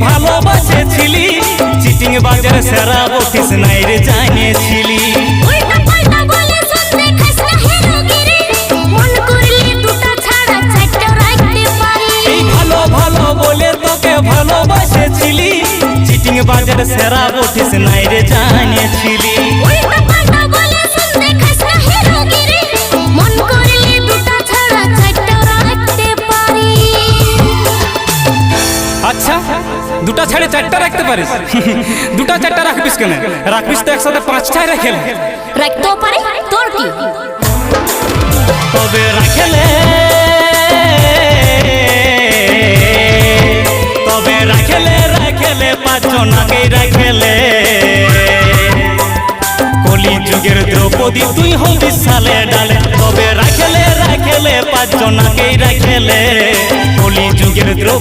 ভালোবাসেছিলি cheating বাজার সেরা বটিস নাই রে জানিয়েছিলি ভালো ভালো বলে তোকে ভালোবাসেছিলি চিটিং বাজার সেরা বটিস নাই রে জানিয়েছিলি আচ্ছা দুটা ছাড়ে চারটা রাখতে পারিস দুটা চারটা রাখবিস কেন রাখবিস তো একসাথে পাঁচটায় রেখে রাখতেও পারে তোর কি তবে রাখলে পাঁচজনাকে রাখলে কলি যুগের দ্রৌপদী তুই হবি সালে ডালে তবে রাখলে পাঁচজনাকে রাখলে কলি যুগের দ্রৌপদী